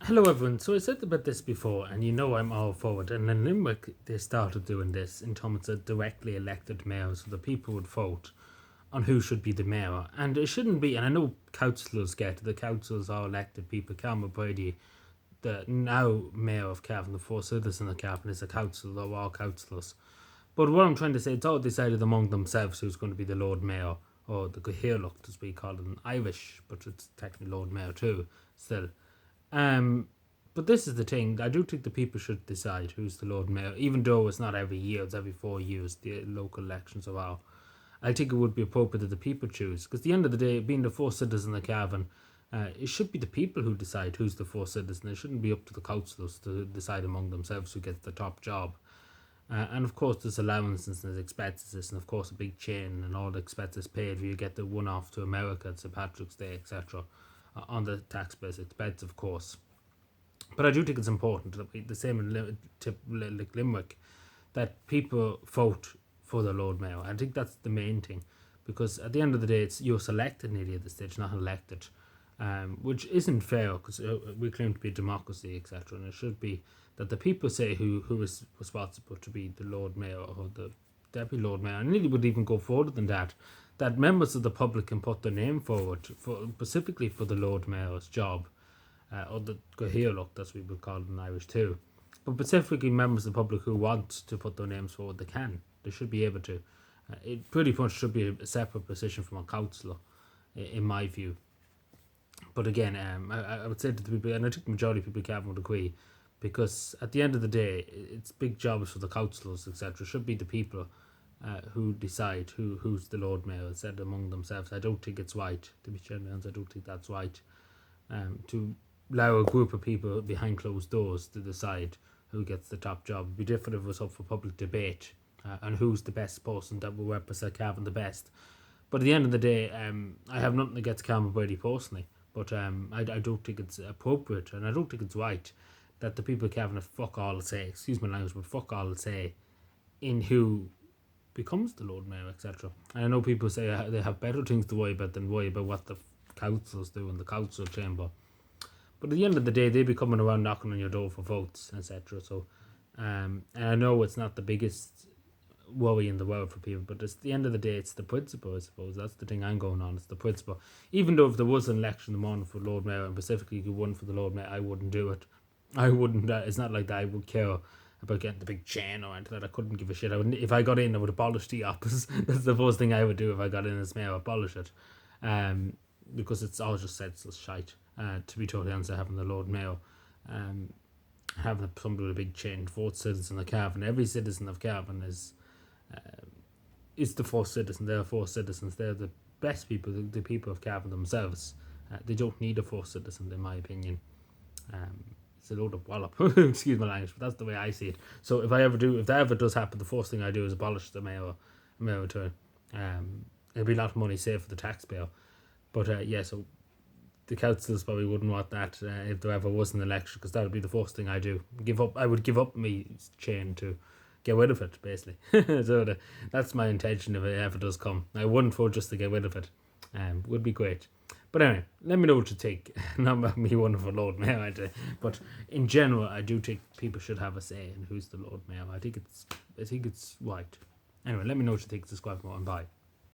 Hello everyone, so I said about this before and you know I'm all for it, and in Limerick they started doing this in terms of directly elected mayors, so the people would vote on who should be the mayor, and it shouldn't be, and I know councillors the councillors are elected people. Cavan Brady, the now mayor of Cavan, the first citizen of Cavan, is a councillor, they're all councillors. But what I'm trying to say, it's all decided among themselves who's going to be the Lord Mayor, or the Gaeltacht as we call it in Irish, but it's technically Lord Mayor too, still. Um, but this is the thing. I do think the people should decide who's the Lord Mayor, even though it's not every year; it's every 4 years. The local elections are all. I think it would be appropriate that the people choose, because at the end of the day, being the first citizen of Cavan, it should be the people who decide who's the first citizen. It shouldn't be up to the councillors to decide among themselves who gets the top job. And of course, there's allowances and there's expenses, and of course, a big chain and all the expenses paid. Where you get the one off to America, St. Patrick's Day, etc. On the tax-based expense, of course. But I do think it's important that the same in Limerick, that people vote for the Lord Mayor. I think that's the main thing, because at the end of the day, it's you're selected nearly at the stage, not elected, which isn't fair because we claim to be a democracy, etc. And it should be that the people say who is responsible to be the Lord Mayor or the Deputy Lord Mayor. And really would even go further than that. That members of the public can put their name forward for specifically for the Lord Mayor's job, or the Gaeltacht, as we would call it in Irish too. But specifically, members of the public who want to put their names forward, they can. They should be able to. It pretty much should be a separate position from a councillor, in my view. But again, I would say to the people, and I think the majority of people in Cavan would agree, because at the end of the day, it's big jobs for the councillors, etc. Should be the people who decide who's the Lord Mayor, said among themselves. I don't think it's right, to be genuine honest. I don't think that's right. To allow a group of people behind closed doors to decide who gets the top job. It'd be different if it was up for public debate and who's the best person that will represent Cavan the best. But at the end of the day, I have nothing against Cavan Brady personally, but I don't think it's appropriate, and I don't think it's right that the people of Cavan have fuck all to say, excuse my language, but fuck all to say in who becomes the Lord Mayor, etc. And I know people say they have better things to worry about than worry about what the councils do in the council chamber. But at the end of the day, they be coming around knocking on your door for votes, etc. So, and I know it's not the biggest worry in the world for people, but at the end of the day, it's the principle, I suppose. That's the thing I'm going on, it's the principle. Even though if there was an election in the morning for Lord Mayor, and specifically you won for the Lord Mayor, I wouldn't do it. I wouldn't, it's not like that I would care about getting the big chain or anything. That I couldn't give a shit. If I got in, I would abolish the office. That's the first thing I would do if I got in as mayor, abolish it. Because it's all just senseless shite. To be totally honest, having the Lord Mayor, having somebody with a big chain, fourth citizen of Cavan. Every citizen of Cavan is the first citizen. They're first citizens. They're the best people, the people of Cavan themselves. They don't need a first citizen, in my opinion. It's a load of wallop. Excuse my language, but that's the way I see it. So if that ever does happen, the first thing I do is abolish the mayor to. It'll be a lot of money saved for the taxpayer. But yeah, so the councils probably wouldn't want that if there ever was an election, because that would be the first thing I do. I would give up my chain to get rid of it, basically. So that's my intention if it ever does come. I wouldn't vote just to get rid of it. Would be great. But anyway, let me know what you think. Not about me one for Lord Mayor, but in general, I do think people should have a say in who's the Lord Mayor. I think it's right. Anyway, let me know what you think. Subscribe for more and bye.